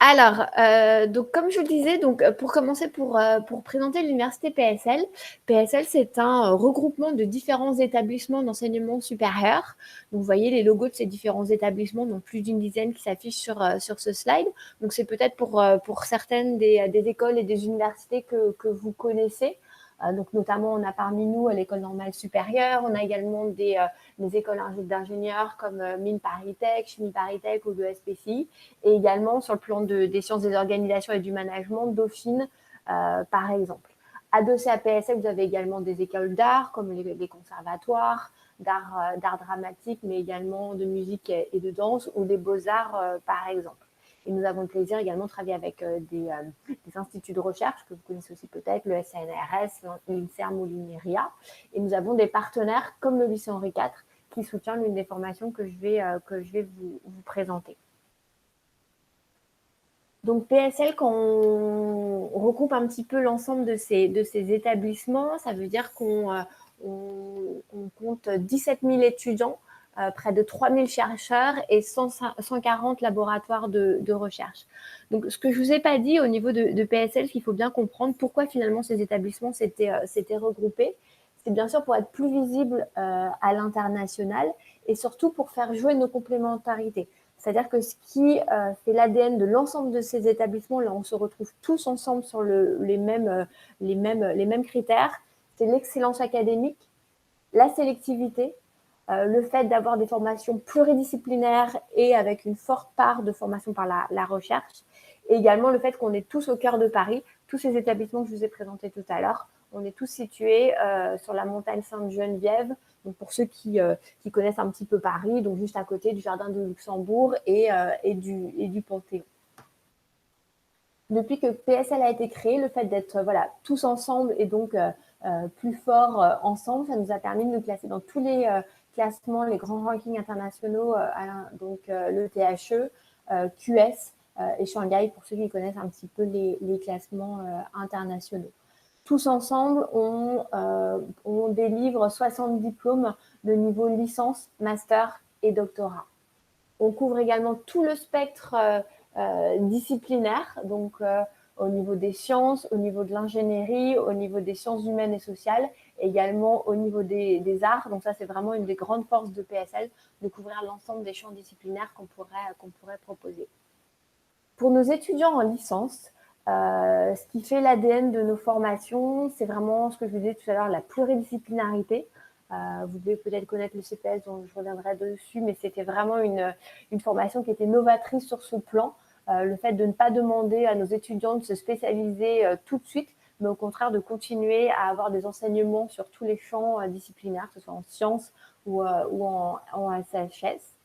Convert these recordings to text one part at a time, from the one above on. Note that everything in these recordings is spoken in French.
Alors, donc comme je le disais, donc, pour commencer, pour présenter l'université PSL. PSL, c'est un regroupement de différents établissements d'enseignement supérieur. Donc, vous voyez les logos de ces différents établissements, donc plus d'une dizaine qui s'affichent sur ce slide. Donc, c'est peut-être pour certaines des écoles et des universités que vous connaissez. Donc, notamment, on a parmi nous l'École normale supérieure. On a également des écoles d'ingénieurs comme Mines Paris Tech, Chimie Paris Tech ou l'ESPCI. Et également, sur le plan des sciences des organisations et du management, Dauphine, par exemple. Adossé à PSL, vous avez également des écoles d'art, comme les conservatoires, d'art dramatique, mais également de musique et de danse, ou des beaux-arts, par exemple. Et nous avons le plaisir également de travailler avec des instituts de recherche que vous connaissez aussi peut-être, le SNRS, l'INSERM ou l'INERIA. Et nous avons des partenaires comme le lycée Henri IV qui soutient l'une des formations que je vais vous présenter. Donc PSL, quand on regroupe un petit peu l'ensemble de ces établissements, ça veut dire qu'on compte 17 000 étudiants, près de 3 000 chercheurs et 140 laboratoires de recherche. Donc, ce que je ne vous ai pas dit au niveau de PSL, il faut bien comprendre pourquoi finalement ces établissements s'étaient regroupés. C'est bien sûr pour être plus visible à l'international et surtout pour faire jouer nos complémentarités. C'est-à-dire que ce qui fait l'ADN de l'ensemble de ces établissements, là on se retrouve tous ensemble sur les mêmes critères, c'est l'excellence académique, la sélectivité, le fait d'avoir des formations pluridisciplinaires et avec une forte part de formation par la recherche, et également le fait qu'on est tous au cœur de Paris. Tous ces établissements que je vous ai présentés tout à l'heure, on est tous situés sur la montagne Sainte-Geneviève. Donc pour ceux qui connaissent un petit peu Paris, donc juste à côté du Jardin de Luxembourg et du Panthéon. Depuis que PSL a été créé, le fait d'être tous ensemble et donc plus forts ensemble, ça nous a permis de nous classer dans tous les classements, les grands rankings internationaux, donc le THE, QS et Shanghai, pour ceux qui connaissent un petit peu les classements internationaux. Tous ensemble, on délivre 60 diplômes de niveau licence, master et doctorat. On couvre également tout le spectre disciplinaire, donc au niveau des sciences, au niveau de l'ingénierie, au niveau des sciences humaines et sociales, et également au niveau des arts. Donc ça, c'est vraiment une des grandes forces de PSL, de couvrir l'ensemble des champs disciplinaires qu'on pourrait proposer. Pour nos étudiants en licence, ce qui fait l'ADN de nos formations, c'est vraiment ce que je vous disais tout à l'heure, la pluridisciplinarité. Vous devez peut-être connaître le CPS, dont je reviendrai dessus, mais c'était vraiment une formation qui était novatrice sur ce plan. Le fait de ne pas demander à nos étudiants de se spécialiser tout de suite, mais au contraire de continuer à avoir des enseignements sur tous les champs disciplinaires, que ce soit en sciences ou en SHS.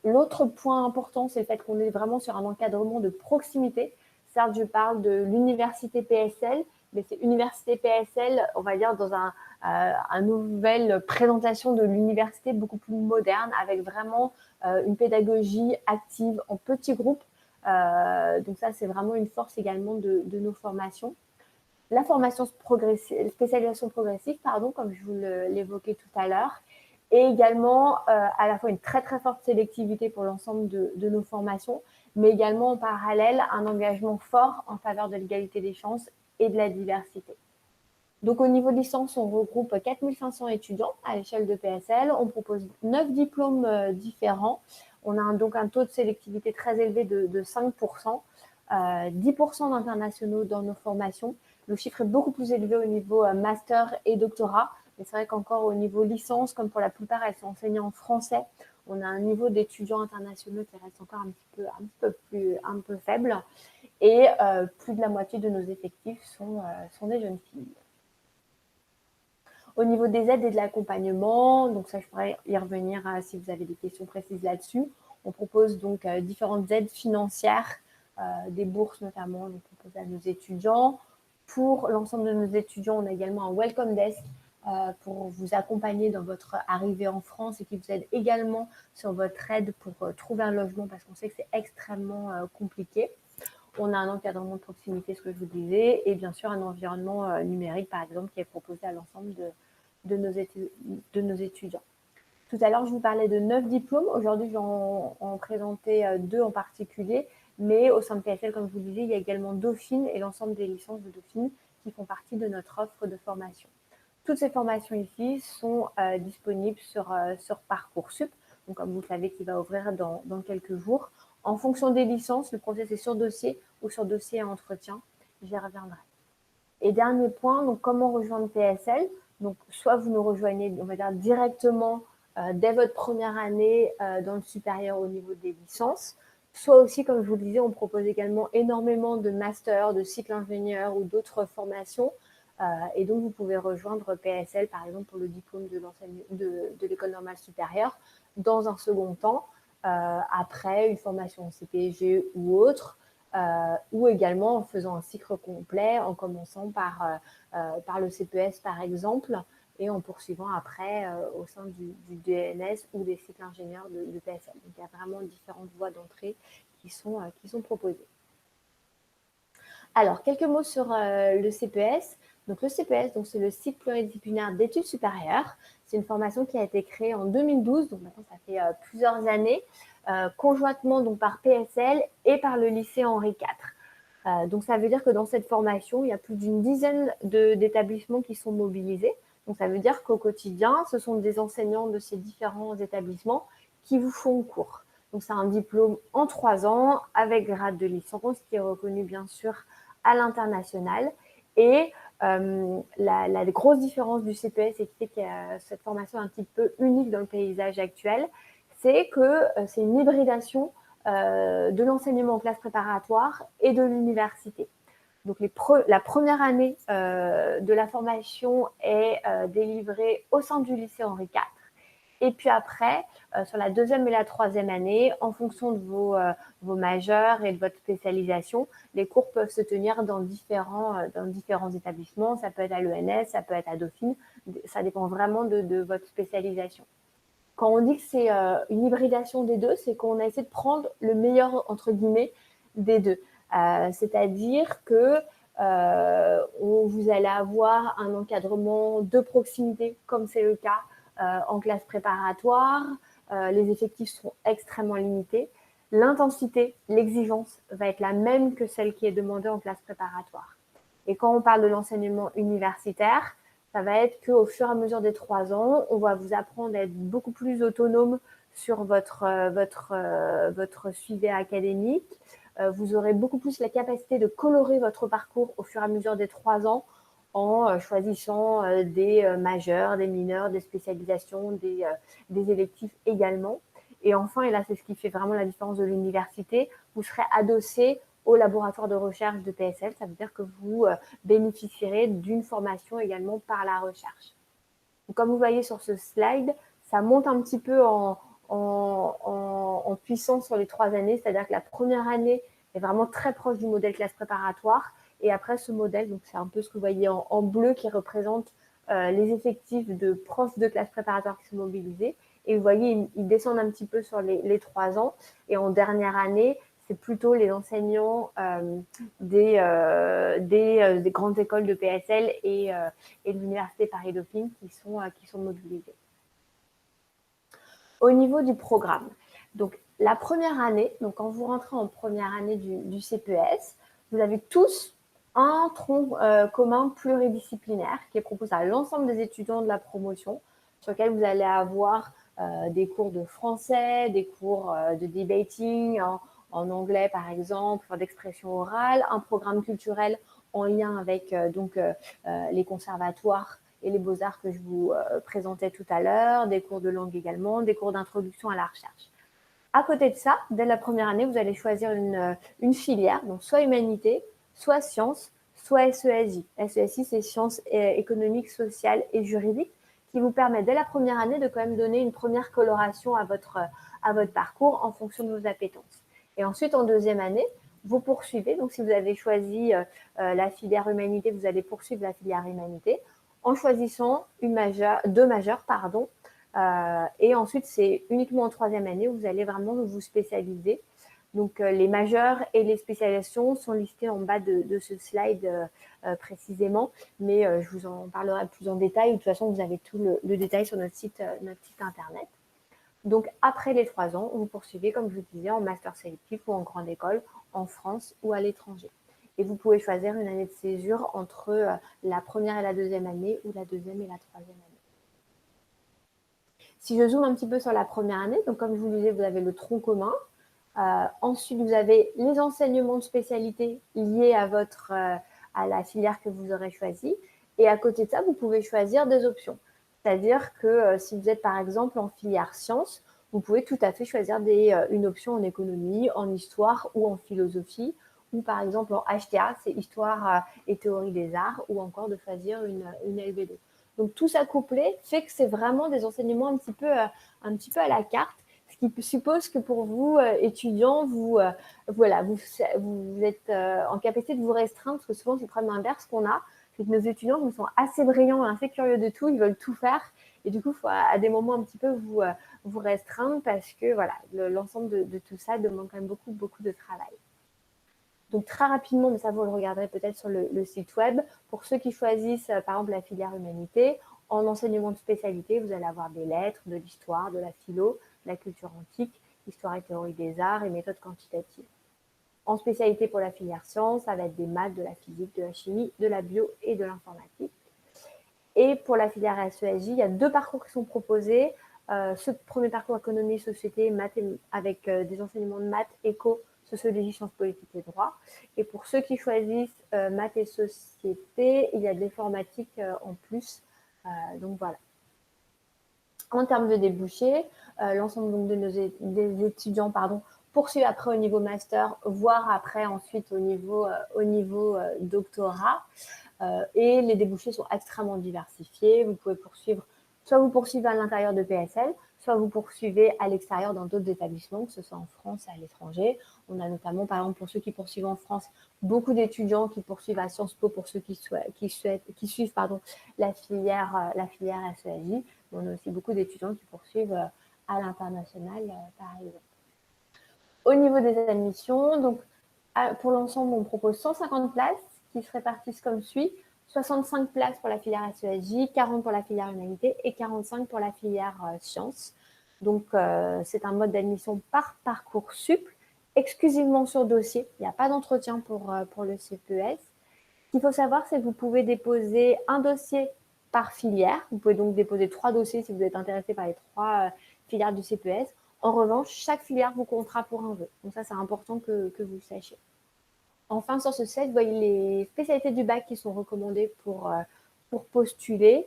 L'autre point important, c'est le fait qu'on est vraiment sur un encadrement de proximité. Certes, je parle de l'université PSL, mais c'est université PSL, on va dire, dans une nouvelle présentation de l'université beaucoup plus moderne, avec vraiment une pédagogie active en petits groupes. Donc ça, c'est vraiment une force également de nos formations. La formation spécialisation progressive, comme je vous l'évoquais tout à l'heure, et également à la fois une très très forte sélectivité pour l'ensemble de nos formations, mais également en parallèle un engagement fort en faveur de l'égalité des chances et de la diversité. Donc au niveau de licence, on regroupe 4500 étudiants à l'échelle de PSL, on propose 9 diplômes différents, on a donc un taux de sélectivité très élevé de 5%, 10% d'internationaux dans nos formations. Le chiffre est beaucoup plus élevé au niveau master et doctorat, mais c'est vrai qu'encore au niveau licence, comme pour la plupart, elles sont enseignées en français, on a un niveau d'étudiants internationaux qui reste encore un peu faible, et plus de la moitié de nos effectifs sont des jeunes filles. Au niveau des aides et de l'accompagnement, donc ça je pourrais y revenir si vous avez des questions précises là-dessus. On propose donc différentes aides financières, des bourses notamment, on propose à nos étudiants. Pour l'ensemble de nos étudiants, on a également un welcome desk pour vous accompagner dans votre arrivée en France et qui vous aide également sur votre aide pour trouver un logement parce qu'on sait que c'est extrêmement compliqué. On a un encadrement de proximité, ce que je vous disais, et bien sûr un environnement numérique, par exemple, qui est proposé à l'ensemble de nos étudiants. Tout à l'heure, je vous parlais de 9 diplômes. Aujourd'hui, je vais en présenter 2 en particulier. Mais au sein de PSL, comme je vous le disais, il y a également Dauphine et l'ensemble des licences de Dauphine qui font partie de notre offre de formation. Toutes ces formations ici sont disponibles sur Parcoursup, donc comme vous le savez, qui va ouvrir dans quelques jours. En fonction des licences, le process est sur dossier ou sur dossier à entretien. J'y reviendrai. Et dernier point, donc comment rejoindre PSL? Donc soit vous nous rejoignez, on va dire directement dès votre première année dans le supérieur au niveau des licences. Soit aussi, comme je vous le disais, on propose également énormément de masters, de cycles ingénieurs ou d'autres formations. Et donc, vous pouvez rejoindre PSL, par exemple, pour le diplôme de l'école normale supérieure, dans un second temps, après une formation CPG ou autre, ou également en faisant un cycle complet, en commençant par le CPS, par exemple, et en poursuivant après au sein du DNS ou des cycles ingénieurs de PSL. Donc, il y a vraiment différentes voies d'entrée qui sont proposées. Alors, quelques mots sur le CPS. Donc, le CPS, c'est le cycle pluridisciplinaire d'études supérieures. C'est une formation qui a été créée en 2012, donc maintenant ça fait plusieurs années, conjointement donc, par PSL et par le lycée Henri IV. Donc, ça veut dire que dans cette formation, il y a plus d'une dizaine d'établissements qui sont mobilisés. Donc, ça veut dire qu'au quotidien, ce sont des enseignants de ces différents établissements qui vous font cours. Donc, c'est un diplôme en 3 ans avec grade de licence qui est reconnu bien sûr à l'international. Et la grosse différence du CPS et qui fait que cette formation est un petit peu unique dans le paysage actuel, c'est que c'est une hybridation de l'enseignement en classe préparatoire et de l'université. Donc, la première année de la formation est délivrée au sein du lycée Henri IV. Et puis après, sur la deuxième et la troisième année, en fonction de vos majeurs et de votre spécialisation, les cours peuvent se tenir dans différents établissements. Ça peut être à l'ENS, ça peut être à Dauphine. Ça dépend vraiment de votre spécialisation. Quand on dit que c'est une hybridation des deux, c'est qu'on a essayé de prendre le meilleur, entre guillemets, des deux. C'est-à-dire que vous allez avoir un encadrement de proximité, comme c'est le cas en classe préparatoire. Les effectifs seront extrêmement limités. L'intensité, l'exigence va être la même que celle qui est demandée en classe préparatoire. Et quand on parle de l'enseignement universitaire, ça va être qu'au fur et à mesure des 3 ans, on va vous apprendre à être beaucoup plus autonome sur votre suivi académique. Vous aurez beaucoup plus la capacité de colorer votre parcours au fur et à mesure des 3 ans en choisissant des majeurs, des mineurs, des spécialisations, des électifs également. Et enfin, et là c'est ce qui fait vraiment la différence de l'université, vous serez adossé au laboratoire de recherche de PSL. Ça veut dire que vous bénéficierez d'une formation également par la recherche. Donc, comme vous voyez sur ce slide, ça monte un petit peu en puissance sur les 3 années, c'est-à-dire que la première année est vraiment très proche du modèle classe préparatoire. Et après ce modèle, donc c'est un peu ce que vous voyez en bleu qui représente les effectifs de profs de classe préparatoire qui sont mobilisés. Et vous voyez, ils descendent un petit peu sur les 3 ans. Et en dernière année, c'est plutôt les enseignants des grandes écoles de PSL et de l'Université Paris-Dauphine qui sont mobilisés. Au niveau du programme, donc la première année, donc quand vous rentrez en première année du CPS, vous avez tous un tronc commun pluridisciplinaire qui est proposé à l'ensemble des étudiants de la promotion, sur lequel vous allez avoir des cours de français, des cours de debating en anglais par exemple, d'expression orale, un programme culturel en lien avec les conservatoires et les beaux-arts que je vous présentais tout à l'heure, des cours de langue également, des cours d'introduction à la recherche. À côté de ça, dès la première année, vous allez choisir une filière, donc soit humanité, soit sciences, soit SESI. SESI, c'est sciences économiques, sociales et juridiques, qui vous permet dès la première année de quand même donner une première coloration à votre parcours en fonction de vos appétences. Et ensuite, en deuxième année, vous poursuivez. Donc, si vous avez choisi la filière humanité, vous allez poursuivre la filière humanité en choisissant deux majeures, et ensuite, c'est uniquement en troisième année où vous allez vraiment vous spécialiser. Donc, les majeures et les spécialisations sont listées en bas de ce slide précisément, mais je vous en parlerai plus en détail. De toute façon, vous avez tout le détail sur notre site internet. Donc, après les 3 ans, vous poursuivez, comme je vous disais, en master sélectif ou en grande école, en France ou à l'étranger. Et vous pouvez choisir une année de césure entre la première et la deuxième année ou la deuxième et la troisième année. Si je zoome un petit peu sur la première année, donc comme je vous le disais, vous avez le tronc commun. Ensuite, vous avez les enseignements de spécialité liés à la filière que vous aurez choisie. Et à côté de ça, vous pouvez choisir des options. C'est-à-dire que si vous êtes par exemple en filière sciences, vous pouvez tout à fait choisir une option en économie, en histoire ou en philosophie. Ou par exemple en HTA, c'est histoire et théorie des arts, ou encore de choisir une LV2. Donc tout ça couplé fait que c'est vraiment des enseignements un petit peu à la carte, ce qui suppose que pour vous, étudiants, vous êtes en capacité de vous restreindre, parce que souvent c'est le problème inverse qu'on a, c'est que nos étudiants nous sont assez brillants, assez curieux de tout, ils veulent tout faire, et du coup, il faut à des moments un petit peu vous restreindre, parce que voilà, l'ensemble de tout ça demande quand même beaucoup, beaucoup de travail. Donc très rapidement, mais ça vous le regarderez peut-être sur le site web, pour ceux qui choisissent par exemple la filière humanité, en enseignement de spécialité, vous allez avoir des lettres, de l'histoire, de la philo, de la culture antique, histoire et théorie des arts et méthodes quantitatives. En spécialité pour la filière sciences, ça va être des maths, de la physique, de la chimie, de la bio et de l'informatique. Et pour la filière SESJ, il y a 2 parcours qui sont proposés. Ce premier parcours économie, société, maths avec des enseignements de maths, éco, sociologie, sciences politiques et droit. Et pour ceux qui choisissent maths et société, il y a de l'informatique en plus. Donc voilà. En termes de débouchés, l'ensemble donc des étudiants poursuivent après au niveau master, voire après ensuite au niveau doctorat. Et les débouchés sont extrêmement diversifiés. Vous pouvez poursuivre, soit vous poursuivez à l'intérieur de PSL, soit vous poursuivez à l'extérieur dans d'autres établissements, que ce soit en France et à l'étranger. On a notamment, par exemple, pour ceux qui poursuivent en France, beaucoup d'étudiants qui poursuivent à Sciences Po pour ceux qui suivent la filière SESJ. On a aussi beaucoup d'étudiants qui poursuivent à l'international, par exemple. Au niveau des admissions, donc pour l'ensemble, on propose 150 places qui se répartissent comme suit. 65 places pour la filière SESJ, 40 pour la filière humanité et 45 pour la filière sciences. Donc, c'est un mode d'admission par Parcoursup, exclusivement sur dossier. Il n'y a pas d'entretien pour le CPES. Ce qu'il faut savoir, c'est que vous pouvez déposer un dossier par filière. Vous pouvez donc déposer 3 dossiers si vous êtes intéressé par les 3 filières du CPES. En revanche, chaque filière vous comptera pour un vœu. Donc ça, c'est important que vous le sachiez. Enfin, sur ce site, vous voyez les spécialités du bac qui sont recommandées pour postuler.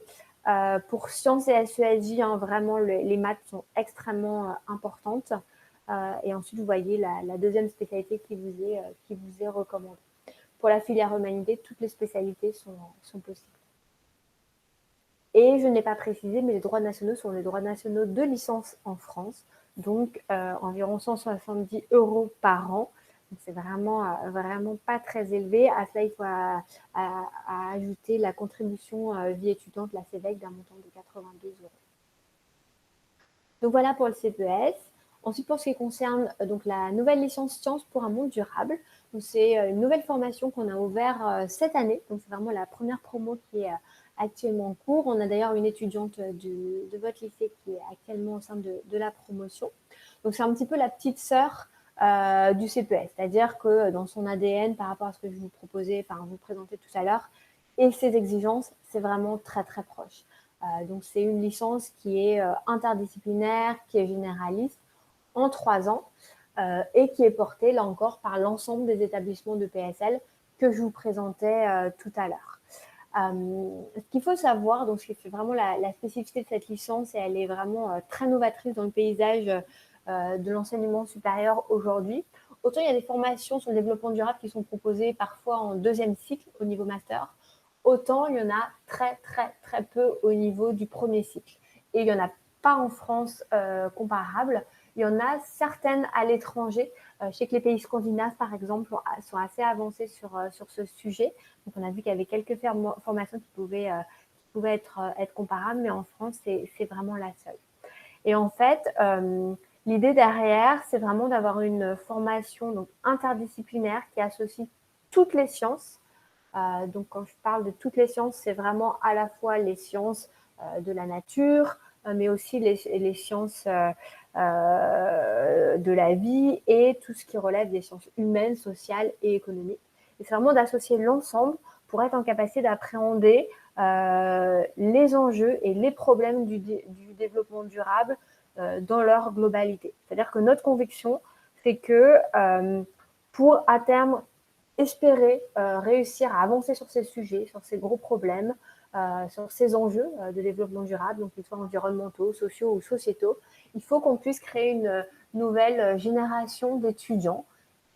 Pour sciences et SESJ, vraiment, les maths sont extrêmement importantes. Et ensuite, vous voyez la deuxième spécialité qui vous est recommandée. Pour la filière humanité, toutes les spécialités sont possibles. Et je n'ai pas précisé, mais les droits nationaux sont les droits nationaux de licence en France, donc environ 170 € par an. Donc c'est vraiment pas très élevé. À cela, il faut ajouter la contribution vie étudiante, la CEVEC, d'un montant de 92 €. Donc voilà pour le CPES. Ensuite, pour ce qui concerne donc la nouvelle licence sciences pour un monde durable, c'est une nouvelle formation qu'on a ouverte cette année. Donc c'est vraiment la première promo qui est actuellement en cours. On a d'ailleurs une étudiante de votre lycée qui est actuellement au sein de la promotion. Donc c'est un petit peu la petite sœur du CPES, c'est-à-dire que dans son ADN, par rapport à ce que je vous présentais tout à l'heure, et ses exigences, c'est vraiment très très proche. Donc c'est une licence qui est interdisciplinaire, qui est généraliste en 3 ans et qui est portée là encore par l'ensemble des établissements de PSL que je vous présentais tout à l'heure. Ce qu'il faut savoir, donc ce qui fait vraiment la spécificité de cette licence, et elle est vraiment très novatrice dans le paysage de l'enseignement supérieur aujourd'hui. Autant il y a des formations sur le développement durable qui sont proposées parfois en 2e cycle au niveau master, autant il y en a très très très peu au niveau du 1er cycle. Et il n'y en a pas en France comparable. Il y en a certaines à l'étranger. Je sais que les pays scandinaves, par exemple, sont assez avancés sur ce sujet. Donc, on a vu qu'il y avait quelques formations qui pouvaient être comparables, mais en France, c'est vraiment la seule. Et en fait, l'idée derrière, c'est vraiment d'avoir une formation donc, interdisciplinaire qui associe toutes les sciences. Donc, quand je parle de toutes les sciences, c'est vraiment à la fois les sciences de la nature, mais aussi les sciences de la vie et tout ce qui relève des sciences humaines, sociales et économiques. Et c'est vraiment d'associer l'ensemble pour être en capacité d'appréhender les enjeux et les problèmes du développement durable dans leur globalité. C'est-à-dire que notre conviction, c'est que pour à terme espérer réussir à avancer sur ces sujets, sur ces gros problèmes, sur ces enjeux de développement durable, donc qu'ils soient environnementaux, sociaux ou sociétaux, il faut qu'on puisse créer une nouvelle génération d'étudiants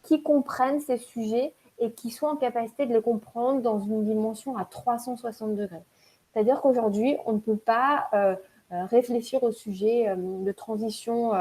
qui comprennent ces sujets et qui soient en capacité de les comprendre dans une dimension à 360 degrés. C'est-à-dire qu'aujourd'hui, on ne peut pas réfléchir au sujet de transition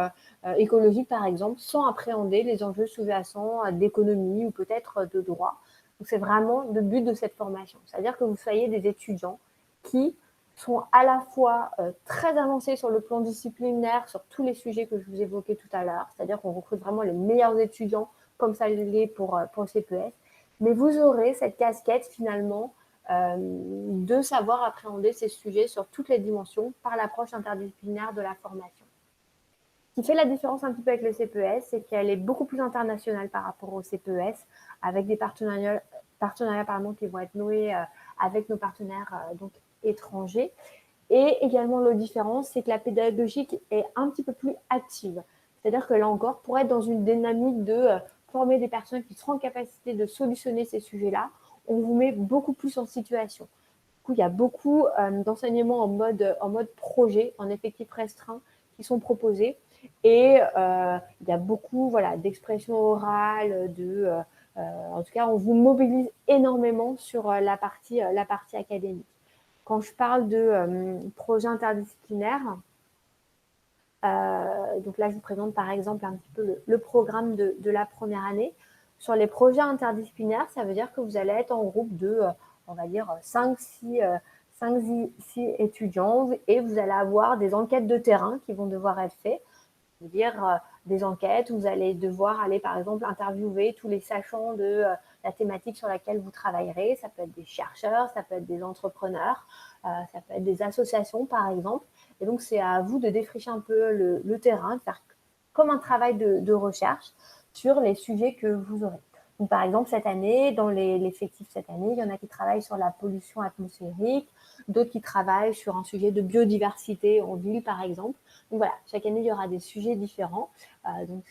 écologique, par exemple, sans appréhender les enjeux sous-jacents d'économie ou peut-être de droit. Donc, c'est vraiment le but de cette formation. C'est-à-dire que vous soyez des étudiants qui sont à la fois très avancés sur le plan disciplinaire, sur tous les sujets que je vous évoquais tout à l'heure. C'est-à-dire qu'on recrute vraiment les meilleurs étudiants, comme ça l'est pour le CPES. Mais vous aurez cette casquette, finalement, de savoir appréhender ces sujets sur toutes les dimensions par l'approche interdisciplinaire de la formation. Ce qui fait la différence un petit peu avec le CPES, c'est qu'elle est beaucoup plus internationale par rapport au CPES, avec des partenariats qui vont être noués avec nos partenaires donc étrangers. Et également, l'autre différence, c'est que la pédagogie est un petit peu plus active. C'est-à-dire que là encore, pour être dans une dynamique de former des personnes qui seront en capacité de solutionner ces sujets-là, on vous met beaucoup plus en situation. Du coup, il y a beaucoup d'enseignements en mode projet, en effectif restreint, qui sont proposés. Et il y a beaucoup d'expressions orales, en tout cas, on vous mobilise énormément sur la partie académique. Quand je parle de projet interdisciplinaire, donc là, je vous présente par exemple un petit peu le programme de la première année. Sur les projets interdisciplinaires, ça veut dire que vous allez être en groupe de, on va dire, 5-6 étudiants et vous allez avoir des enquêtes de terrain qui vont devoir être faites. Dire des enquêtes, vous allez devoir aller par exemple interviewer tous les sachants de la thématique sur laquelle vous travaillerez. Ça peut être des chercheurs, ça peut être des entrepreneurs, ça peut être des associations par exemple. Et donc c'est à vous de défricher un peu le terrain, de faire comme un travail de recherche sur les sujets que vous aurez. Donc par exemple cette année, dans l'effectif cette année, il y en a qui travaillent sur la pollution atmosphérique, d'autres qui travaillent sur un sujet de biodiversité en ville par exemple. Donc voilà, chaque année, il y aura des sujets différents. Donc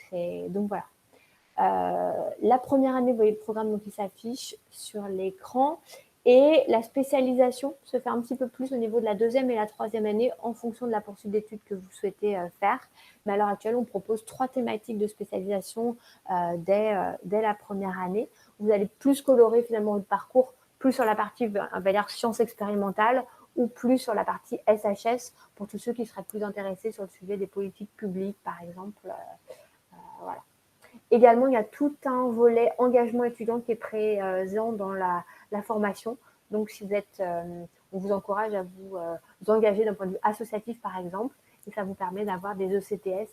voilà. La première année, vous voyez le programme qui s'affiche sur l'écran. Et la spécialisation se fait un petit peu plus au niveau de la deuxième et la troisième année en fonction de la poursuite d'études que vous souhaitez faire. Mais à l'heure actuelle, on propose 3 thématiques de spécialisation dès la première année. Vous allez plus colorer finalement votre parcours, plus sur la partie, on va dire, sciences expérimentales ou plus sur la partie SHS pour tous ceux qui seraient plus intéressés sur le sujet des politiques publiques, par exemple. Voilà. Également, il y a tout un volet engagement étudiant qui est présent dans la formation. Donc, si vous êtes, on vous encourage à vous engager d'un point de vue associatif, par exemple, et ça vous permet d'avoir des ECTS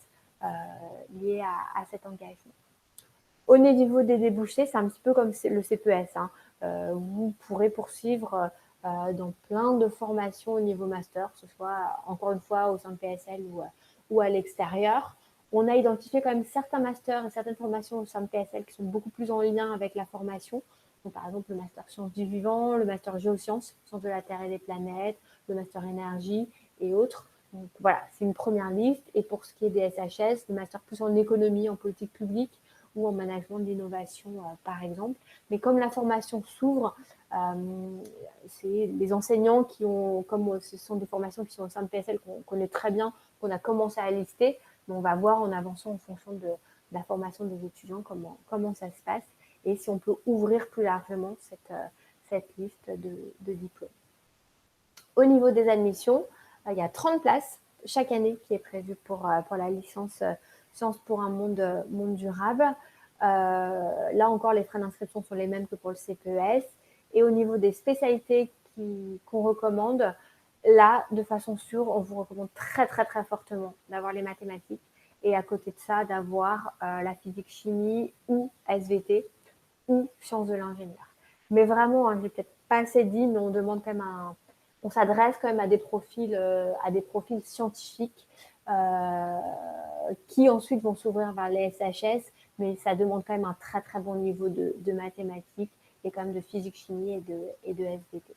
liés à cet engagement. Au niveau des débouchés, c'est un petit peu comme le CPES. Vous pourrez poursuivre dans plein de formations au niveau master, que ce soit encore une fois au sein de PSL ou à l'extérieur. On a identifié quand même certains masters et certaines formations au sein de PSL qui sont beaucoup plus en lien avec la formation. Donc, par exemple, le master sciences du vivant, le master géosciences, sciences de la Terre et des planètes, le master énergie et autres. Donc voilà, c'est une première liste. Et pour ce qui est des SHS, le master plus en économie, en politique publique ou en management de l'innovation, par exemple. Mais comme la formation s'ouvre, c'est les enseignants qui ont, comme ce sont des formations qui sont au sein de PSL qu'on connaît très bien, qu'on a commencé à lister, mais on va voir en avançant en fonction de la formation des étudiants comment ça se passe et si on peut ouvrir plus largement cette liste de diplômes. Au niveau des admissions, il y a 30 places chaque année qui est prévue pour la licence Sciences pour un monde durable. Là encore, les frais d'inscription sont les mêmes que pour le CPES. Et au niveau des spécialités qu'on recommande, là, de façon sûre, on vous recommande très, très, très fortement d'avoir les mathématiques et à côté de ça, d'avoir la physique-chimie ou SVT ou sciences de l'ingénieur. Mais vraiment, je n'ai peut-être pas assez dit, mais on demande quand même on s'adresse quand même à des profils scientifiques qui ensuite vont s'ouvrir vers les SHS, mais ça demande quand même un très très bon niveau de mathématiques et quand même de physique, chimie et de SVT.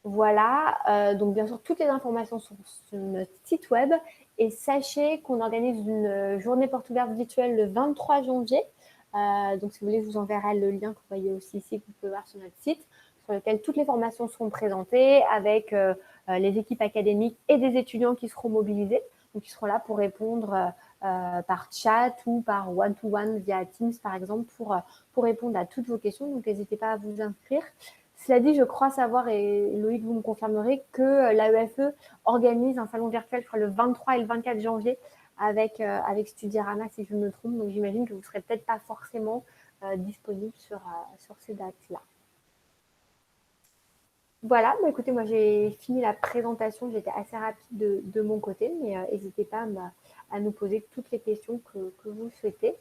Voilà, donc bien sûr, toutes les informations sont sur notre site web. Et sachez qu'on organise une journée porte ouverte virtuelle le 23 janvier. Donc, si vous voulez, je vous enverrai le lien que vous voyez aussi ici, que vous pouvez voir sur notre site, sur lequel toutes les formations seront présentées avec les équipes académiques et des étudiants qui seront mobilisés. Donc, ils seront là pour répondre par chat ou par one-to-one via Teams, par exemple, pour répondre à toutes vos questions. Donc, n'hésitez pas à vous inscrire. Cela dit, je crois savoir, et Loïc, vous me confirmerez, que l'AEFE organise un salon virtuel, je crois, le 23 et le 24 janvier avec Studyrama, si je me trompe. Donc, j'imagine que vous ne serez peut-être pas forcément disponible sur ces dates-là. Voilà, bah, écoutez, moi, j'ai fini la présentation. J'étais assez rapide de mon côté, mais n'hésitez pas à nous poser toutes les questions que vous souhaitez.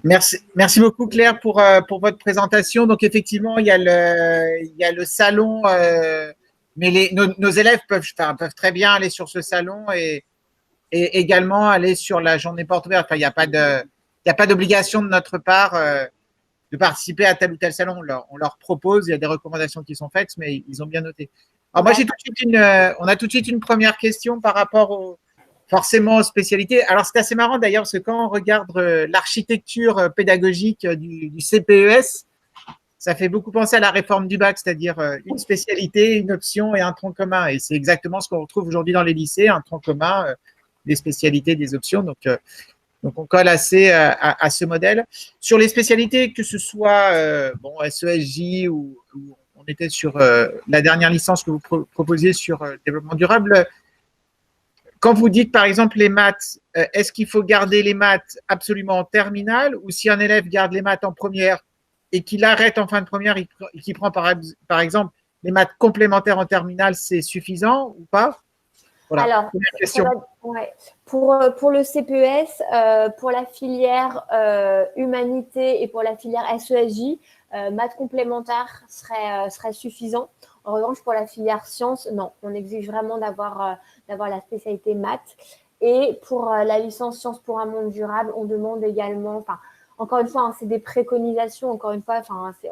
Merci beaucoup Claire pour votre présentation. Donc effectivement, il y a le salon, mais nos élèves peuvent très bien aller sur ce salon et également aller sur la journée porte ouverte. Enfin, il n'y a pas d'obligation de notre part de participer à tel ou tel salon. On leur propose, il y a des recommandations qui sont faites, mais ils ont bien noté. Alors moi, on a tout de suite une première question par rapport forcément aux spécialités. Alors, c'est assez marrant d'ailleurs, parce que quand on regarde l'architecture pédagogique du CPES, ça fait beaucoup penser à la réforme du bac, c'est-à-dire une spécialité, une option et un tronc commun. Et c'est exactement ce qu'on retrouve aujourd'hui dans les lycées, un tronc commun, des spécialités, des options. Donc, on colle assez à ce modèle. Sur les spécialités, que ce soit SESJ ou on était sur la dernière licence que vous proposiez sur développement durable, quand vous dites, par exemple, les maths, est-ce qu'il faut garder les maths absolument en terminale ou si un élève garde les maths en première et qu'il arrête en fin de première et qu'il prend, par exemple, les maths complémentaires en terminale, c'est suffisant ou pas? Voilà, alors, première question. Pour le CPES, pour la filière humanité et pour la filière SESJ, maths complémentaires serait suffisant. En revanche, pour la filière sciences, non, on exige vraiment d'avoir la spécialité maths. Et pour la licence sciences pour un monde durable, on demande également, encore une fois, c'est des préconisations. Encore une fois,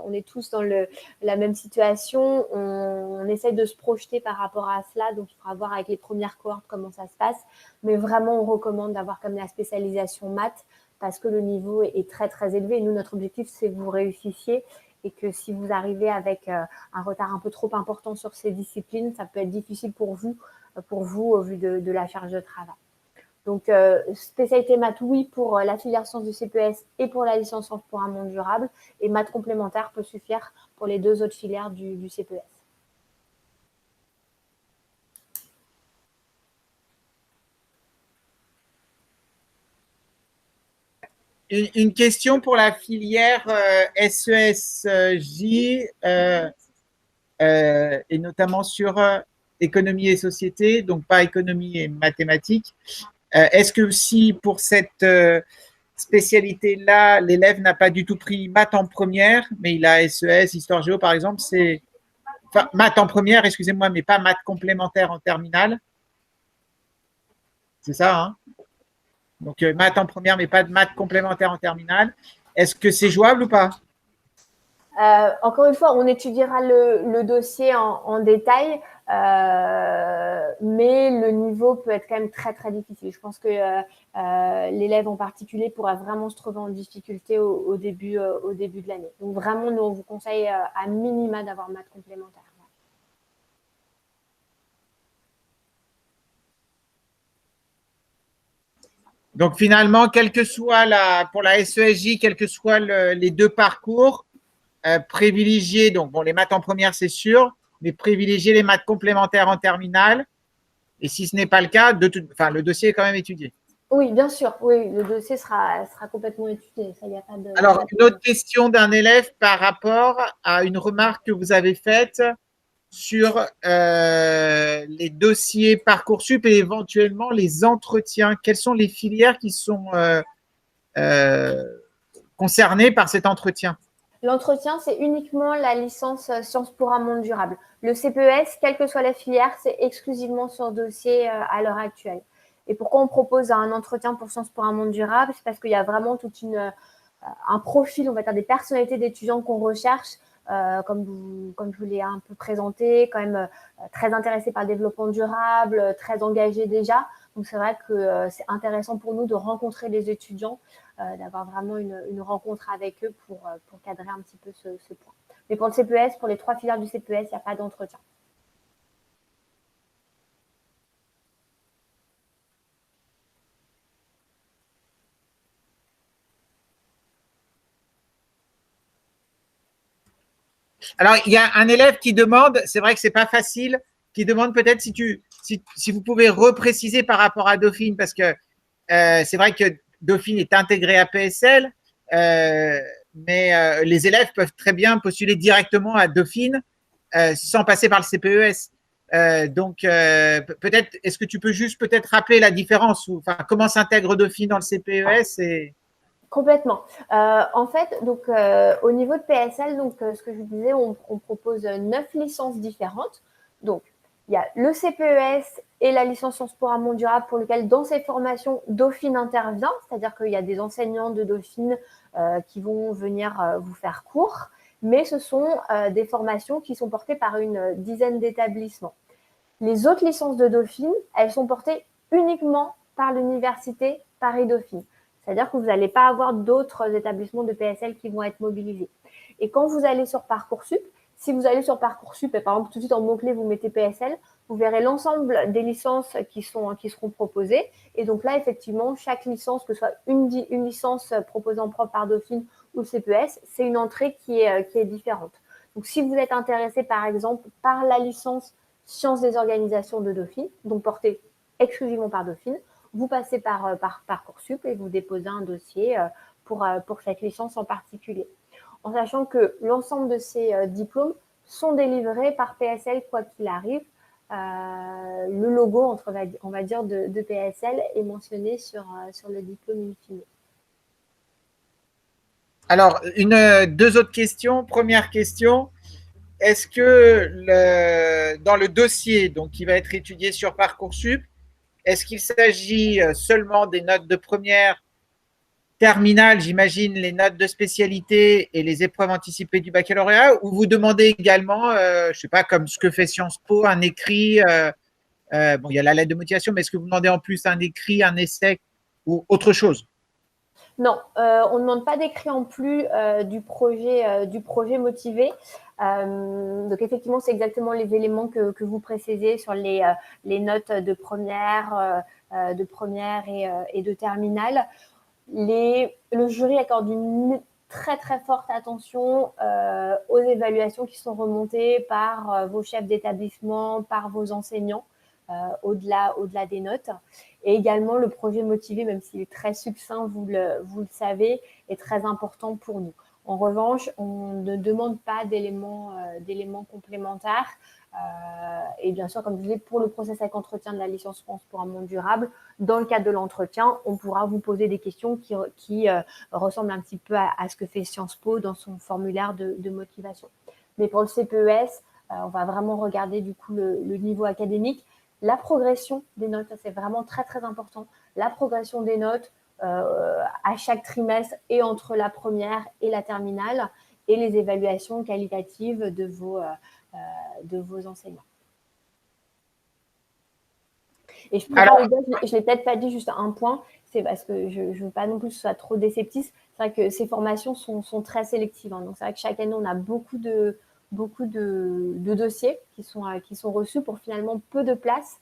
on est tous dans la même situation. On essaye de se projeter par rapport à cela. Donc, il faudra voir avec les premières cohortes comment ça se passe. Mais vraiment, on recommande d'avoir comme la spécialisation maths parce que le niveau est très, très élevé. Et nous, notre objectif, c'est que vous réussissiez et que si vous arrivez avec un retard un peu trop important sur ces disciplines, ça peut être difficile pour vous au vu de la charge de travail. Donc, spécialité maths, oui, pour la filière sciences du CPES et pour la licence sciences pour un monde durable. Et maths complémentaire peut suffire pour les deux autres filières du CPES. Une question pour la filière SESJ et notamment sur économie et société, donc pas économie et mathématiques. Est-ce que si pour cette spécialité-là, l'élève n'a pas du tout pris maths en première, mais il a SES, histoire géo par exemple, c'est maths en première, excusez-moi, mais pas maths complémentaires en terminale. C'est ça, hein? Donc maths en première, mais pas de maths complémentaires en terminale. Est-ce que c'est jouable ou pas? Encore une fois, on étudiera le dossier en détail, mais le niveau peut être quand même très, très difficile. Je pense que l'élève en particulier pourra vraiment se trouver en difficulté au début de l'année. Donc, vraiment, nous, on vous conseille à minima d'avoir maths complémentaires. Donc, finalement, quel que soit pour la SESJ, quels que soient les deux parcours, privilégier, donc bon, les maths en première, c'est sûr, mais privilégier les maths complémentaires en terminale. Et si ce n'est pas le cas, le dossier est quand même étudié. Oui, bien sûr. Oui, le dossier sera complètement étudié. Ça, y a pas de, alors, une autre question d'un élève par rapport à une remarque que vous avez faite sur les dossiers Parcoursup et éventuellement les entretiens. Quelles sont les filières qui sont concernées par cet entretien? L'entretien, c'est uniquement la licence Sciences pour un monde durable. Le CPES, quelle que soit la filière, c'est exclusivement sur dossier à l'heure actuelle. Et pourquoi on propose un entretien pour Sciences pour un monde durable? C'est parce qu'il y a vraiment un profil, on va dire, des personnalités d'étudiants qu'on recherche, comme je vous l'ai un peu présenté, quand même très intéressés par le développement durable, très engagés déjà. Donc c'est vrai que c'est intéressant pour nous de rencontrer les étudiants, d'avoir vraiment une rencontre avec eux pour cadrer un petit peu ce point. Mais pour le CPES, pour les 3 filières du CPES, il n'y a pas d'entretien. Alors, il y a un élève qui demande, c'est vrai que c'est pas facile, qui demande peut-être si vous pouvez repréciser par rapport à Dauphine, parce que c'est vrai que Dauphine est intégré à PSL, mais les élèves peuvent très bien postuler directement à Dauphine sans passer par le CPES. Donc, peut-être, est-ce que tu peux juste peut-être rappeler la différence ou enfin, comment s'intègre Dauphine dans le CPES et... Complètement. En fait, donc au niveau de PSL, donc ce que je vous disais, on propose 9 licences différentes. Donc, il y a le CPES et la licence Sciences pour un monde durable pour lequel, dans ces formations, Dauphine intervient, c'est-à-dire qu'il y a des enseignants de Dauphine qui vont venir vous faire cours, mais ce sont des formations qui sont portées par une dizaine d'établissements. Les autres licences de Dauphine, elles sont portées uniquement par l'université Paris-Dauphine. C'est-à-dire que vous n'allez pas avoir d'autres établissements de PSL qui vont être mobilisés. Et quand vous allez sur Parcoursup, si vous allez sur Parcoursup et par exemple tout de suite en mot-clé vous mettez PSL, vous verrez l'ensemble des licences qui seront proposées. Et donc là, effectivement, chaque licence, que ce soit une licence proposée en propre par Dauphine ou le CPES, c'est une entrée qui est différente. Donc si vous êtes intéressé par exemple par la licence Sciences des organisations de Dauphine, donc portée exclusivement par Dauphine, vous passez par Parcoursup et vous déposez un dossier pour cette licence en particulier. En sachant que l'ensemble de ces diplômes sont délivrés par PSL quoi qu'il arrive. Le logo, on va dire, de PSL est mentionné sur le diplôme in fine. Alors, deux autres questions. Première question, est-ce que dans le dossier donc, qui va être étudié sur Parcoursup, est-ce qu'il s'agit seulement des notes de première, terminale, j'imagine, les notes de spécialité et les épreuves anticipées du baccalauréat, ou vous demandez également, je ne sais pas, comme ce que fait Sciences Po, un écrit, bon, il y a la lettre de motivation, mais est-ce que vous demandez en plus un écrit, un essai ou autre chose? Non, on ne demande pas d'écrit en plus du projet motivé. Donc effectivement, c'est exactement les éléments que vous précisez sur les notes de première et de terminale. Le jury accorde une très très forte attention aux évaluations qui sont remontées par vos chefs d'établissement, par vos enseignants, au-delà des notes. Et également, le projet motivé, même s'il est très succinct, vous le savez, est très important pour nous. En revanche, on ne demande pas d'éléments complémentaires. Et bien sûr, comme je disais, pour le process avec entretien de la licence France pour un monde durable, dans le cadre de l'entretien, on pourra vous poser des questions qui ressemblent un petit peu à ce que fait Sciences Po dans son formulaire de motivation. Mais pour le CPES, on va vraiment regarder du coup le niveau académique. La progression des notes, c'est vraiment très très important. La progression des notes à chaque trimestre et entre la première et la terminale, et les évaluations qualitatives de vos enseignants. Et je préfère le dire, je ne l'ai peut-être pas dit, juste un point, c'est parce que je ne veux pas non plus que ce soit trop déceptif. C'est vrai que ces formations sont très sélectives. Hein. Donc c'est vrai que chaque année, on a beaucoup de dossiers qui sont reçus pour finalement peu de places.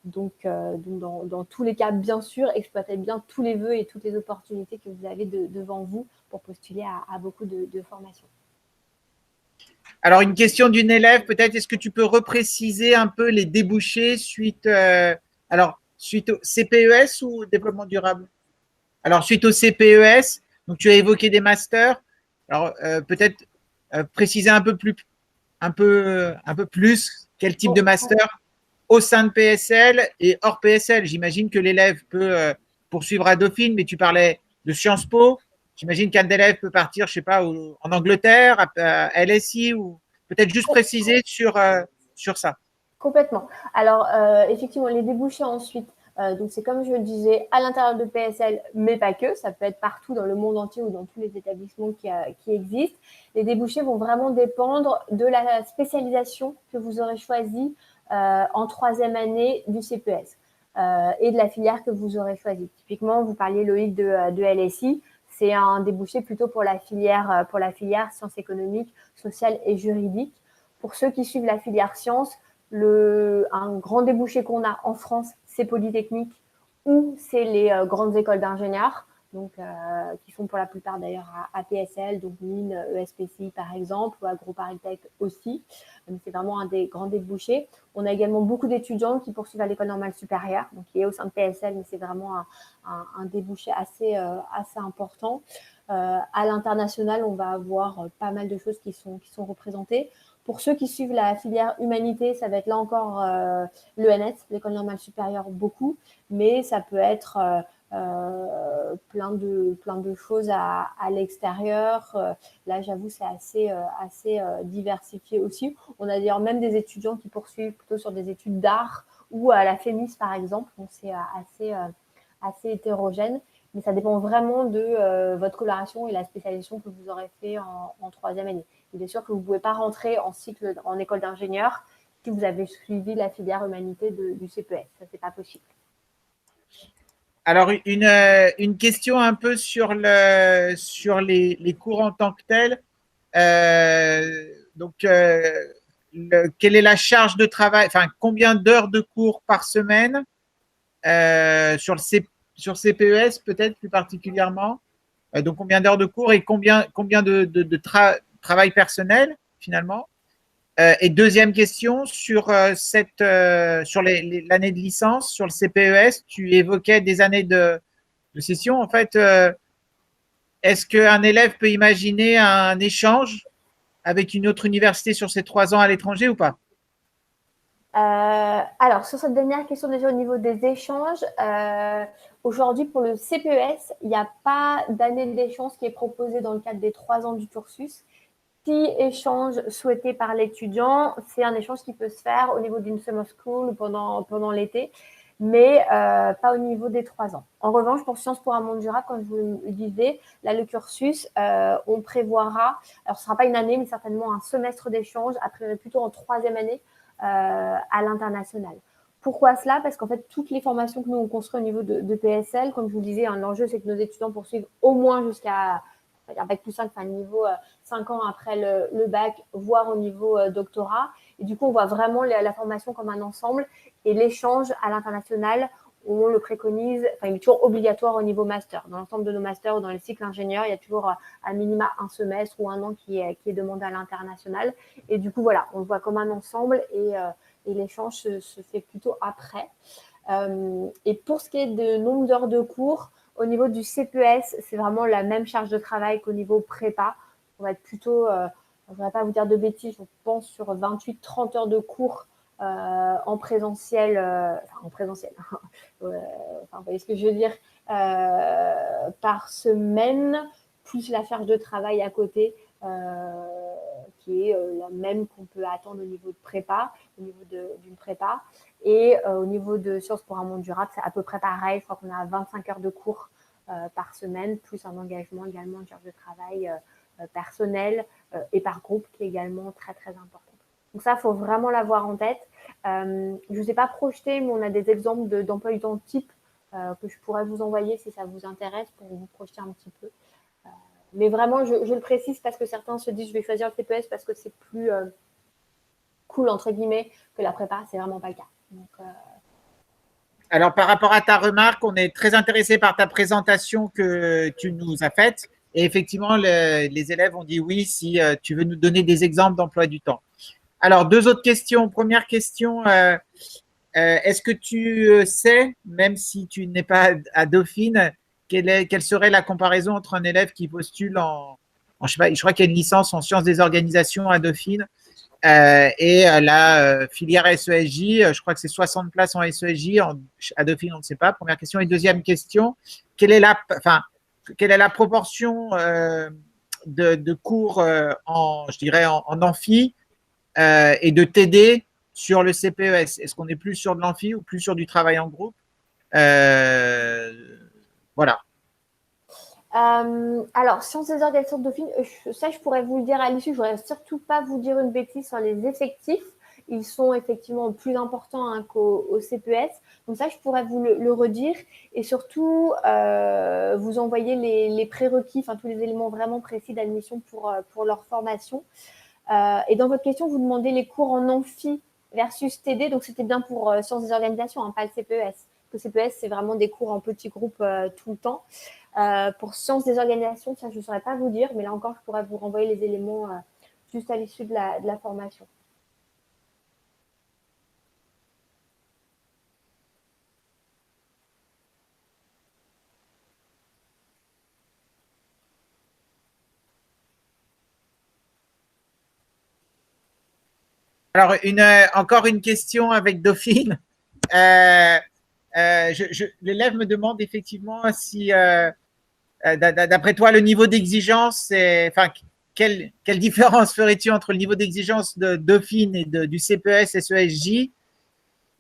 Donc dans tous les cas, bien sûr, exploitez bien tous les vœux et toutes les opportunités que vous avez devant vous pour postuler à beaucoup de formations. Alors, une question d'une élève, peut-être, est-ce que tu peux repréciser un peu les débouchés suite au CPES ou au développement durable? Alors, suite au CPES, donc tu as évoqué des masters. Alors, peut-être préciser un peu un peu plus quel type de master au sein de PSL et hors PSL? J'imagine que l'élève peut poursuivre à Dauphine, mais tu parlais de Sciences Po. J'imagine qu'un élève peut partir, je sais pas, en Angleterre, à LSI, ou peut-être juste préciser sur ça. Complètement. Alors, effectivement, les débouchés ensuite, donc c'est comme je le disais, à l'intérieur de PSL, mais pas que, ça peut être partout dans le monde entier ou dans tous les établissements qui existent. Les débouchés vont vraiment dépendre de la spécialisation que vous aurez choisie en troisième année du CPS et de la filière que vous aurez choisie. Typiquement, vous parliez, Loïc, de LSI. C'est un débouché plutôt pour la filière sciences économiques, sociales et juridiques. Pour ceux qui suivent la filière sciences, un grand débouché qu'on a en France, c'est Polytechnique ou c'est les grandes écoles d'ingénieurs, donc qui sont pour la plupart d'ailleurs à PSL, donc mine, ESPCI par exemple, ou AgroParisTech aussi. C'est vraiment un des grands débouchés. On a également beaucoup d'étudiants qui poursuivent à l'école normale supérieure, donc qui est au sein de PSL, mais c'est vraiment un débouché assez important. À l'international, on va avoir pas mal de choses qui sont représentées. Pour ceux qui suivent la filière humanité, ça va être là encore l'ENS, l'École normale supérieure, beaucoup, mais ça peut être plein de choses à l'extérieur. Là, j'avoue, c'est assez diversifié aussi. On a d'ailleurs même des étudiants qui poursuivent plutôt sur des études d'art ou à la FEMIS, par exemple. Donc, c'est assez hétérogène. Mais ça dépend vraiment de votre coloration et la spécialisation que vous aurez fait en troisième année. Il est sûr que vous ne pouvez pas rentrer en cycle en école d'ingénieur si vous avez suivi la filière humanité du CPS. Ça, c'est pas possible. Alors, une question un peu sur les cours en tant que tels. Quelle est la charge de travail, enfin, combien d'heures de cours par semaine sur CPES, peut-être plus particulièrement? Donc, combien d'heures de cours et combien de travail personnel, finalement? Et deuxième question, sur l'année de licence, sur le CPES, tu évoquais des années de session. En fait, est-ce qu'un élève peut imaginer un échange avec une autre université sur ces 3 ans à l'étranger ou pas? Alors, sur cette dernière question, déjà au niveau des échanges, aujourd'hui pour le CPES, il n'y a pas d'année d'échange qui est proposée dans le cadre des 3 ans du cursus. Si échange souhaité par l'étudiant, c'est un échange qui peut se faire au niveau d'une summer school pendant l'été, mais pas au niveau des 3 ans. En revanche, pour Sciences pour un monde durable, comme je vous le disais, là, le cursus, on prévoira, alors ce ne sera pas une année, mais certainement un semestre d'échange, après plutôt en troisième année à l'international. Pourquoi cela? Parce qu'en fait, toutes les formations que nous on construit au niveau de PSL, comme je vous le disais, l'enjeu, c'est que nos étudiants poursuivent au moins jusqu'à bac plus 5, enfin niveau 5 ans après le bac, voire au niveau doctorat. Et du coup, on voit vraiment la formation comme un ensemble. Et l'échange à l'international, on le préconise, enfin, il est toujours obligatoire au niveau master. Dans l'ensemble de nos masters ou dans les cycles ingénieurs, il y a toujours à minima un semestre ou un an qui est demandé à l'international. Et du coup, voilà, on le voit comme un ensemble et l'échange se fait plutôt après. Et pour ce qui est de nombre d'heures de cours, au niveau du CPES, c'est vraiment la même charge de travail qu'au niveau prépa. On va être plutôt, je ne voudrais pas vous dire de bêtises, je pense sur 28-30 heures de cours en présentiel, vous voyez ce que je veux dire, par semaine, plus la charge de travail à côté, qui est la même qu'on peut attendre au niveau de prépa, au niveau d'une prépa. Et au niveau de Sciences pour un monde durable, c'est à peu près pareil. Je crois qu'on a 25 heures de cours par semaine, plus un engagement également, une charge de travail personnelle et par groupe qui est également très, très important. Donc ça, il faut vraiment l'avoir en tête. Je ne vous ai pas projeté, mais on a des exemples d'emploi du temps type que je pourrais vous envoyer si ça vous intéresse pour vous projeter un petit peu. Mais vraiment, je le précise parce que certains se disent je vais choisir le TPS parce que c'est plus cool, entre guillemets, que la prépa. C'est vraiment pas le cas. Donc, alors, par rapport à ta remarque, on est très intéressé par ta présentation que tu nous as faite. Et effectivement, les élèves ont dit oui si tu veux nous donner des exemples d'emploi du temps. Alors, 2 autres questions. Première question, est-ce que tu sais, même si tu n'es pas à Dauphine, quelle serait la comparaison entre un élève qui postule je sais pas, je crois qu'il y a une licence en sciences des organisations à Dauphine Et la filière SESJ, je crois que c'est 60 places en SESJ. À Dauphine, on ne sait pas. Première question. Et deuxième question, quelle est la proportion de cours je dirais en amphi et de TD sur le CPES? Est-ce qu'on est plus sur de l'amphi ou plus sur du travail en groupe? Voilà. Alors, sciences des organisations de Dauphine, ça, je pourrais vous le dire à l'issue. Je ne voudrais surtout pas vous dire une bêtise sur les effectifs. Ils sont effectivement plus importants qu'au CPS. Donc ça, je pourrais vous le redire. Et surtout, vous envoyer les prérequis, enfin tous les éléments vraiment précis d'admission pour leur formation. Et dans votre question, vous demandez les cours en amphi versus TD. Donc c'était bien pour sciences des organisations, pas le CPES. Le CPES, c'est vraiment des cours en petits groupes tout le temps. Pour sciences des organisations, ça, je ne saurais pas vous dire, mais là encore, je pourrais vous renvoyer les éléments juste à l'issue de la formation. Alors, encore une question avec Dauphine. L'élève me demande effectivement si, d'après toi, le niveau d'exigence, enfin, quelle différence ferais-tu entre le niveau d'exigence de Dauphine et du CPES SESJ?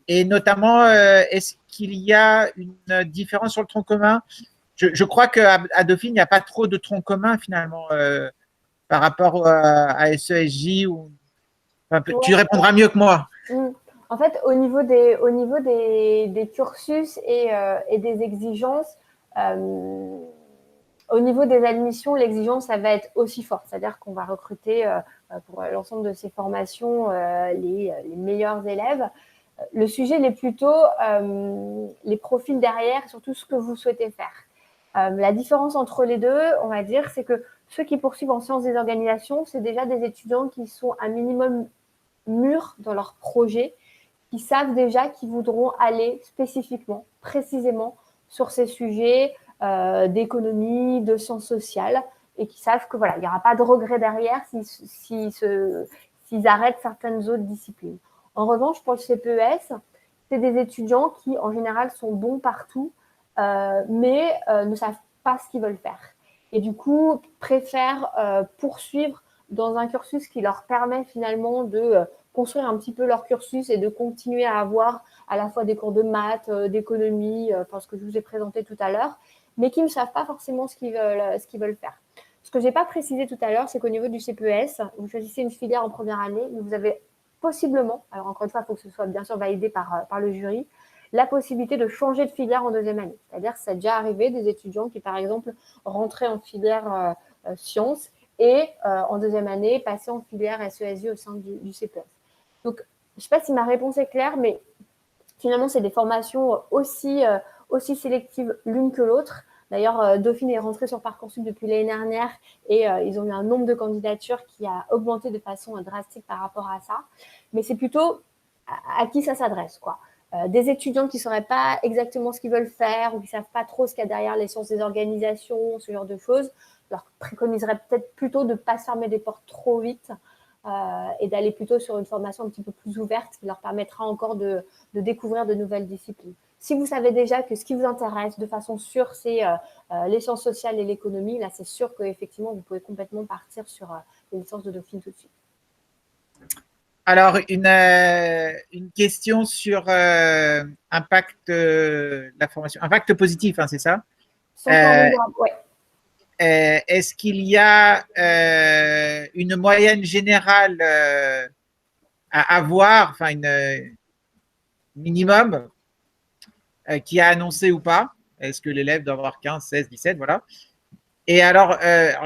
Et notamment, est-ce qu'il y a une différence sur le tronc commun? Je crois qu'à Dauphine, il n'y a pas trop de tronc commun finalement par rapport à SESJ. Enfin, tu répondras mieux que moi. En fait, au niveau des cursus et des exigences, au niveau des admissions, l'exigence, ça va être aussi forte. C'est-à-dire qu'on va recruter pour l'ensemble de ces formations les meilleurs élèves. Le sujet, il est plutôt les profils derrière, surtout ce que vous souhaitez faire. La différence entre les deux, on va dire, c'est que ceux qui poursuivent en sciences des organisations, c'est déjà des étudiants qui sont un minimum mûrs dans leur projet, qui savent déjà qu'ils voudront aller spécifiquement, précisément sur ces sujets d'économie, de sciences sociales, et qui savent que voilà, il n'y aura pas de regret derrière s'ils arrêtent certaines autres disciplines. En revanche, pour le CPES, c'est des étudiants qui, en général, sont bons partout, mais ne savent pas ce qu'ils veulent faire. Et du coup, préfèrent poursuivre dans un cursus qui leur permet finalement de construire un petit peu leur cursus et de continuer à avoir à la fois des cours de maths, d'économie, ce que je vous ai présenté tout à l'heure, mais qui ne savent pas forcément ce qu'ils veulent faire. Ce que je n'ai pas précisé tout à l'heure, c'est qu'au niveau du CPES, vous choisissez une filière en première année, mais vous avez possiblement, alors encore une fois, il faut que ce soit bien sûr validé par le jury, la possibilité de changer de filière en deuxième année. C'est-à-dire que ça a déjà arrivé des étudiants qui, par exemple, rentraient en filière sciences et en deuxième année, passaient en filière SESI au sein du CPES. Donc, je ne sais pas si ma réponse est claire, mais finalement, c'est des formations aussi sélectives l'une que l'autre. D'ailleurs, Dauphine est rentrée sur Parcoursup depuis l'année dernière et ils ont eu un nombre de candidatures qui a augmenté de façon drastique par rapport à ça. Mais c'est plutôt à qui ça s'adresse, quoi. Des étudiants qui ne sauraient pas exactement ce qu'ils veulent faire ou qui ne savent pas trop ce qu'il y a derrière les sciences des organisations, ce genre de choses, je leur préconiserais peut-être plutôt de ne pas se fermer des portes trop vite et d'aller plutôt sur une formation un petit peu plus ouverte qui leur permettra encore de découvrir de nouvelles disciplines. Si vous savez déjà que ce qui vous intéresse de façon sûre, c'est les sciences sociales et l'économie, là, c'est sûr qu'effectivement, vous pouvez complètement partir sur les licences de Dauphine tout de suite. Alors, une question sur impact la formation. Impact positif, hein, c'est ça? Ouais. Est-ce qu'il y a une moyenne générale à avoir, enfin une minimum qui a annoncé ou pas? Est-ce que l'élève doit avoir 15, 16, 17, voilà. Et alors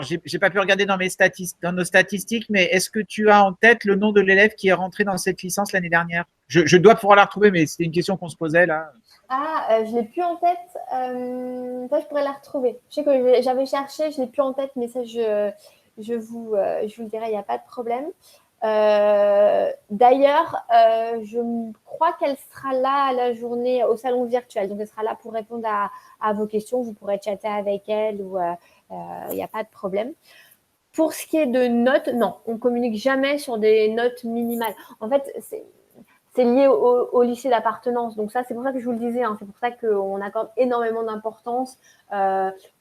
j'ai pas pu regarder dans nos statistiques, mais est-ce que tu as en tête le nom de l'élève qui est rentré dans cette licence l'année dernière? Je dois pouvoir la retrouver, mais c'était une question qu'on se posait là. Je l'ai plus en tête. Ça, je pourrais la retrouver. Je sais que j'avais cherché, je l'ai plus en tête, mais ça, je vous le dirai, il n'y a pas de problème. D'ailleurs, je crois qu'elle sera là à la journée au salon virtuel. Donc, elle sera là pour répondre à vos questions. Vous pourrez chatter avec elle ou il n'y a pas de problème. Pour ce qui est de notes, non, on ne communique jamais sur des notes minimales. En fait, c'est lié au lycée d'appartenance. Donc ça, c'est pour ça que je vous le disais, hein, c'est pour ça qu'on accorde énormément d'importance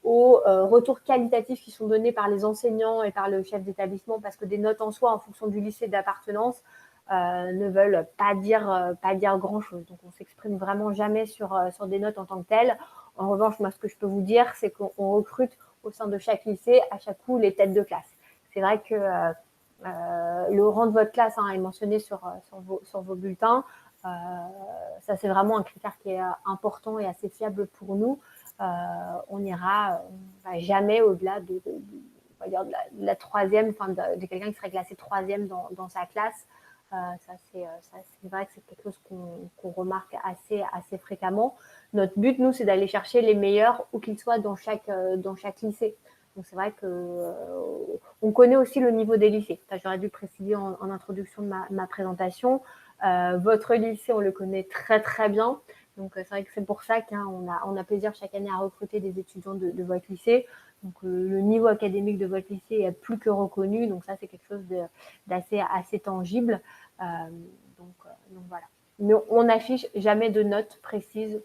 aux retours qualitatifs qui sont donnés par les enseignants et par le chef d'établissement, parce que des notes en soi, en fonction du lycée d'appartenance, ne veulent pas dire grand-chose. Donc on s'exprime vraiment jamais sur des notes en tant que telles. En revanche, moi, ce que je peux vous dire, c'est qu'on recrute au sein de chaque lycée, à chaque coup, les têtes de classe. C'est vrai que le rang de votre classe est mentionné sur vos bulletins. Ça, c'est vraiment un critère qui est important et assez fiable pour nous. On n'ira jamais au-delà de la troisième, de quelqu'un qui serait classé troisième dans sa classe. Ça, c'est vrai que c'est quelque chose qu'on remarque assez fréquemment. Notre but, nous, c'est d'aller chercher les meilleurs où qu'ils soient dans chaque lycée. Donc, c'est vrai qu'on connaît aussi le niveau des lycées. J'aurais dû préciser en introduction de ma présentation. Votre lycée, on le connaît très, très bien. Donc, c'est vrai que c'est pour ça qu'on a plaisir chaque année à recruter des étudiants de votre lycée. Donc, le niveau académique de votre lycée est plus que reconnu. Donc, ça, c'est quelque chose d'assez tangible. Donc, voilà. Mais on n'affiche jamais de notes précises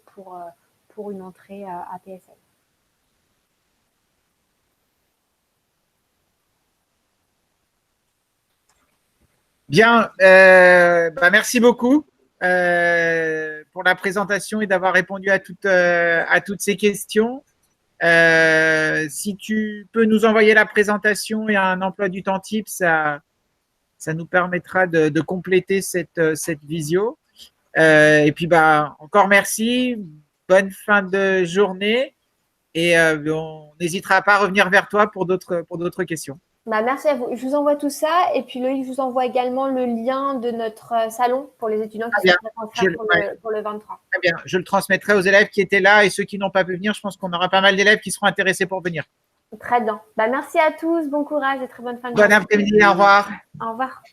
pour une entrée à PSL. Bien, merci beaucoup pour la présentation et d'avoir répondu à toutes ces questions. Si tu peux nous envoyer la présentation et un emploi du temps type, ça nous permettra de compléter cette visio. Et puis, encore merci. Bonne fin de journée. Et on n'hésitera pas à revenir vers toi pour d'autres questions. Merci à vous. Je vous envoie tout ça. Et puis, Loïc, je vous envoie également le lien de notre salon pour les étudiants qui sont pour le 23. Très bien. Je le transmettrai aux élèves qui étaient là et ceux qui n'ont pas pu venir. Je pense qu'on aura pas mal d'élèves qui seront intéressés pour venir. Très bien. Merci à tous. Bon courage et très bonne fin de journée. Bon après-midi. Au revoir. Au revoir.